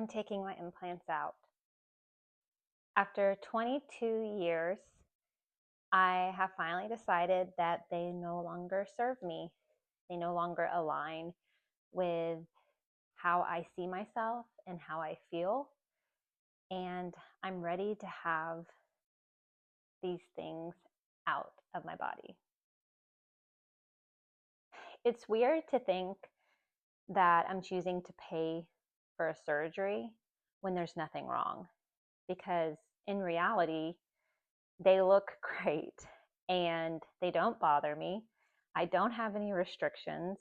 I'm taking my implants out. After 22 years, I have finally decided that they no longer serve me. They no longer align with how I see myself and how I feel. And I'm ready to have these things out of my body. It's weird to think that I'm choosing to pay for a surgery when there's nothing wrong, because in reality, they look great and they don't bother me. I don't have any restrictions,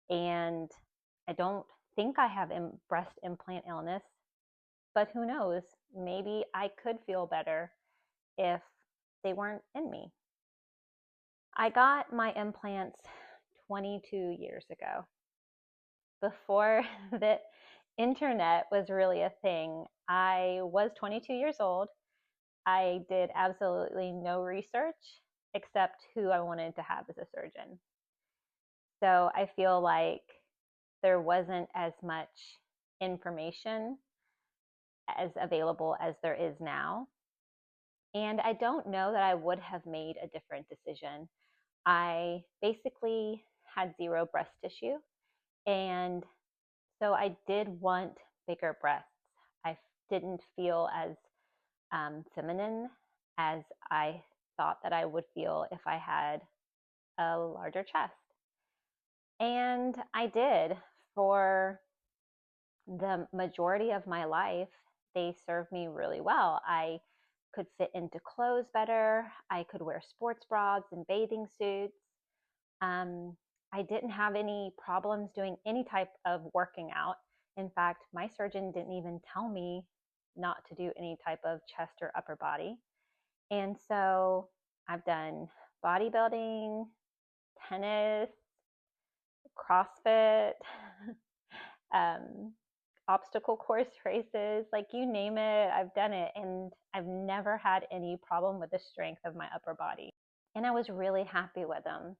and I don't think I have breast implant illness, but who knows? Maybe I could feel better if they weren't in me. I got my implants 22 years ago, before the internet was really a thing. I was 22 years old. I did absolutely no research except who I wanted to have as a surgeon. So I feel like there wasn't as much information as available as there is now. And I don't know that I would have made a different decision. I basically had zero breast tissue. And so I did want bigger breasts. I didn't feel as feminine as I thought that I would feel if I had a larger chest. And I did. For the majority of my life, they served me really well. I could fit into clothes better. I could wear sports bras and bathing suits. Um, I didn't have any problems doing any type of working out. In fact, my surgeon didn't even tell me not to do any type of chest or upper body. And so I've done bodybuilding, tennis, CrossFit, um, obstacle course races, like you name it, I've done it. And I've never had any problem with the strength of my upper body. And I was really happy with them.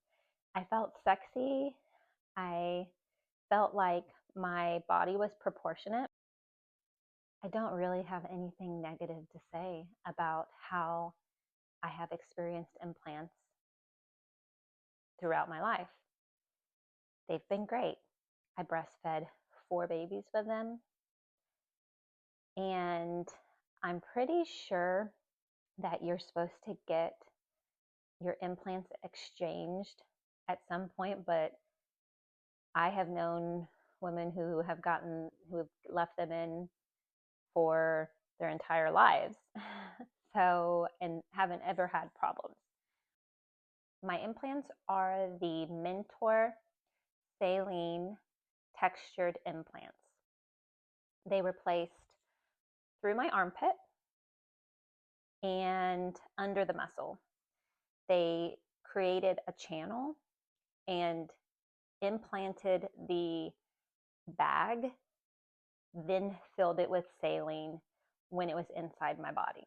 I felt sexy. I felt like my body was proportionate. I don't really have anything negative to say about how I have experienced implants throughout my life. They've been great. I breastfed 4 babies with them. And I'm pretty sure that you're supposed to get your implants exchanged at some point, but I have known women who have left them in for their entire lives. So, and haven't ever had problems. My implants are the Mentor saline textured implants. They were placed through my armpit and under the muscle. They created a channel and implanted the bag, then filled it with saline when it was inside my body.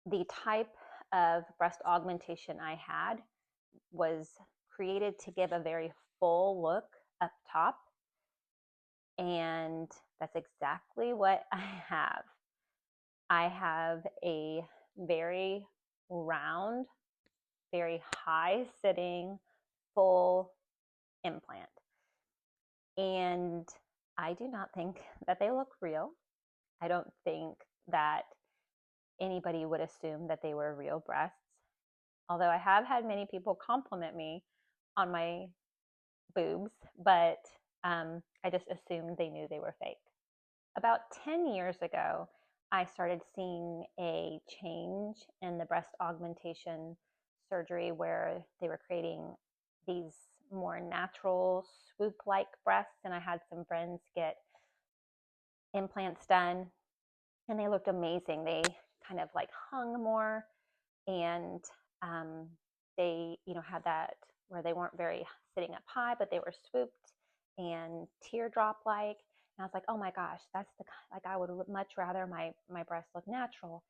The type of breast augmentation I had was created to give a very full look up top, and that's exactly what I have. I have a very round, very high sitting, full implant. And I do not think that they look real. I don't think that anybody would assume that they were real breasts. Although I have had many people compliment me on my boobs, but I just assumed they knew they were fake. About 10 years ago, I started seeing a change in the breast augmentation surgery where they were creating these more natural swoop-like breasts. And I had some friends get implants done and they looked amazing. They kind of like hung more, and they, had that where they weren't very sitting up high, but they were swooped and teardrop like. And I was like, oh my gosh, that's like I would much rather my breasts look natural.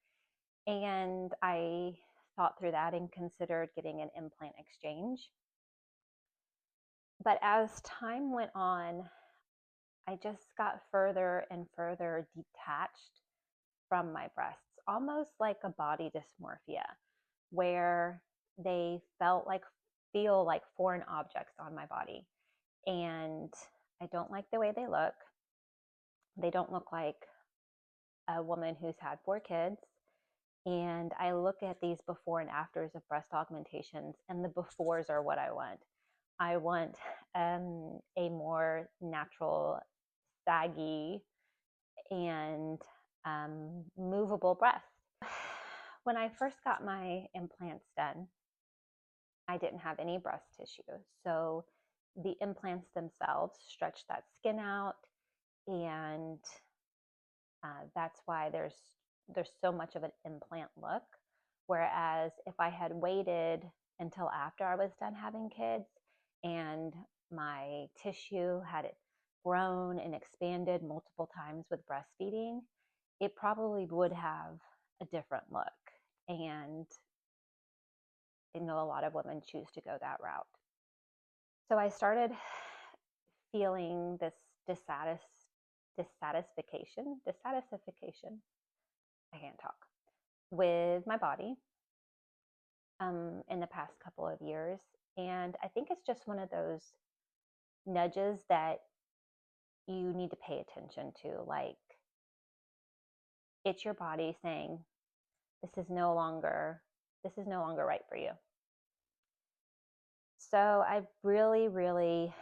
And I thought through that and considered getting an implant exchange. But as time went on, I just got further and further detached from my breasts, almost like a body dysmorphia, where they feel like foreign objects on my body. And I don't like the way they look. They don't look like a woman who's had 4 kids. And I look at these before and afters of breast augmentations, and the befores are what I want. I want a more natural, saggy, and movable breast. When I first got my implants done, I didn't have any breast tissue. So the implants themselves stretch that skin out, and that's why there's so much of an implant look. Whereas if I had waited until after I was done having kids and my tissue had grown and expanded multiple times with breastfeeding, it probably would have a different look. And I know a lot of women choose to go that route. So I started feeling this dissatisfaction, I can't talk, with my body in the past couple of years. And I think it's just one of those nudges that you need to pay attention to. Like, it's your body saying, this is no longer right for you. So I really, really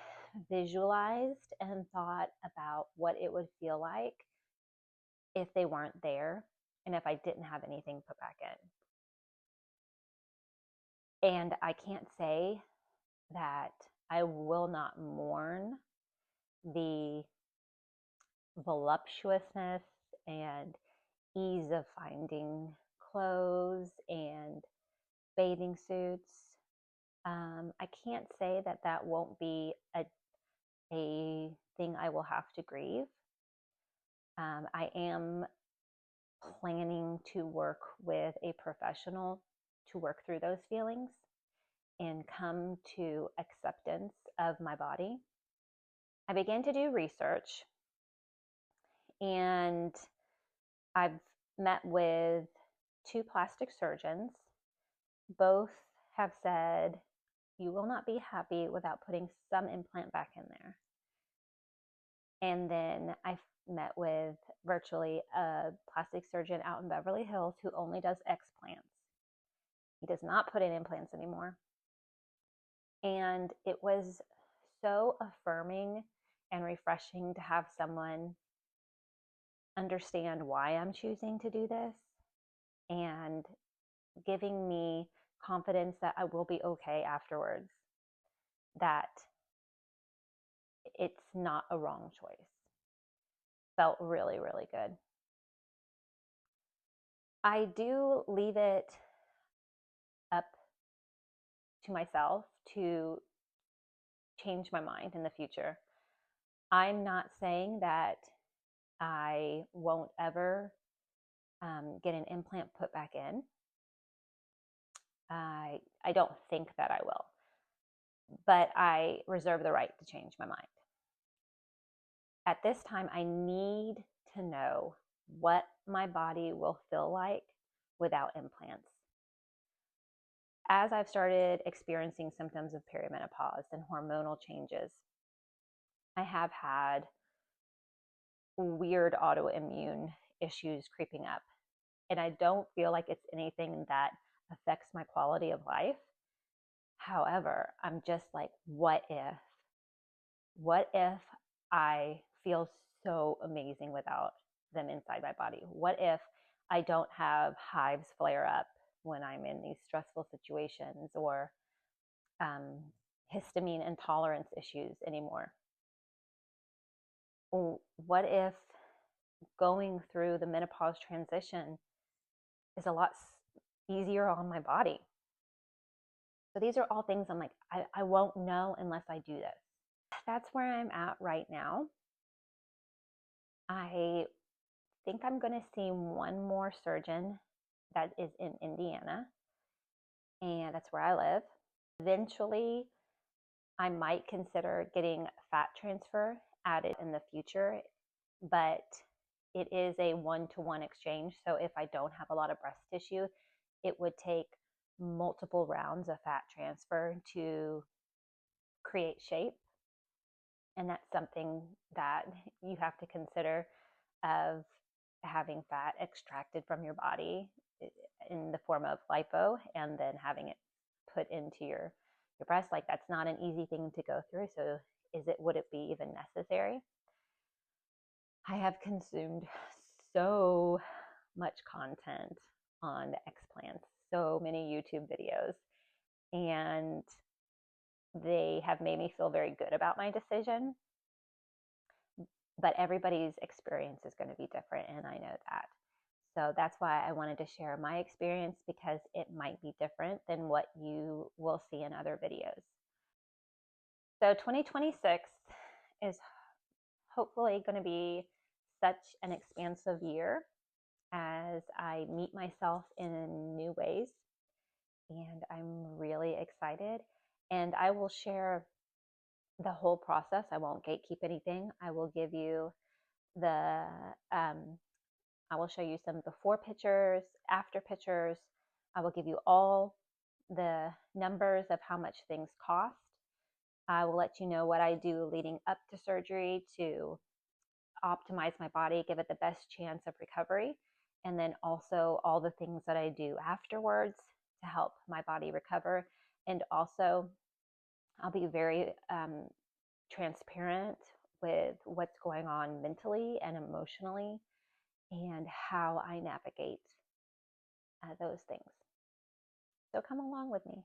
visualized and thought about what it would feel like if they weren't there and if I didn't have anything put back in. And I can't say that I will not mourn the voluptuousness and ease of finding clothes and bathing suits. I can't say that that won't be a thing I will have to grieve. I am planning to work with a professional to work through those feelings and come to acceptance of my body. I began to do research, and I've met with 2 plastic surgeons. Both have said, you will not be happy without putting some implant back in there. And then I've met with virtually a plastic surgeon out in Beverly Hills who only does explants. He does not put in implants anymore. And it was so affirming and refreshing to have someone understand why I'm choosing to do this and giving me confidence that I will be okay afterwards, that it's not a wrong choice. Felt really, really good. I do leave it up to myself to change my mind in the future. I'm not saying that I won't ever get an implant put back in. I don't think that I will, but I reserve the right to change my mind. At this time, I need to know what my body will feel like without implants. As I've started experiencing symptoms of perimenopause and hormonal changes, I have had weird autoimmune issues creeping up. And I don't feel like it's anything that affects my quality of life. However, I'm just like, what if? What if I feel so amazing without them inside my body? What if I don't have hives flare up when I'm in these stressful situations, or histamine intolerance issues anymore? What if going through the menopause transition is a lot easier on my body? So these are all things I'm like, I won't know unless I do this. That's where I'm at right now. I think I'm going to see one more surgeon that is in Indiana, and that's where I live. Eventually, I might consider getting fat transfer added in the future, but it is a one-to-one exchange. So if I don't have a lot of breast tissue, it would take multiple rounds of fat transfer to create shape. And that's something that you have to consider of having fat extracted from your body in the form of lipo and then having it put into your breast. Like, that's not an easy thing to go through. So would it be even necessary? I have consumed so much content on the explants, so many YouTube videos, and they have made me feel very good about my decision. But everybody's experience is going to be different, and I know that. So that's why I wanted to share my experience, because it might be different than what you will see in other videos. So 2026 is hopefully going to be such an expansive year as I meet myself in new ways. And I'm really excited. And I will share the whole process. I won't gatekeep anything. I will give you I will show you some before pictures, after pictures. I will give you all the numbers of how much things cost. I will let you know what I do leading up to surgery to optimize my body, give it the best chance of recovery, and then also all the things that I do afterwards to help my body recover. And also, I'll be very transparent with what's going on mentally and emotionally and how I navigate those things. So come along with me.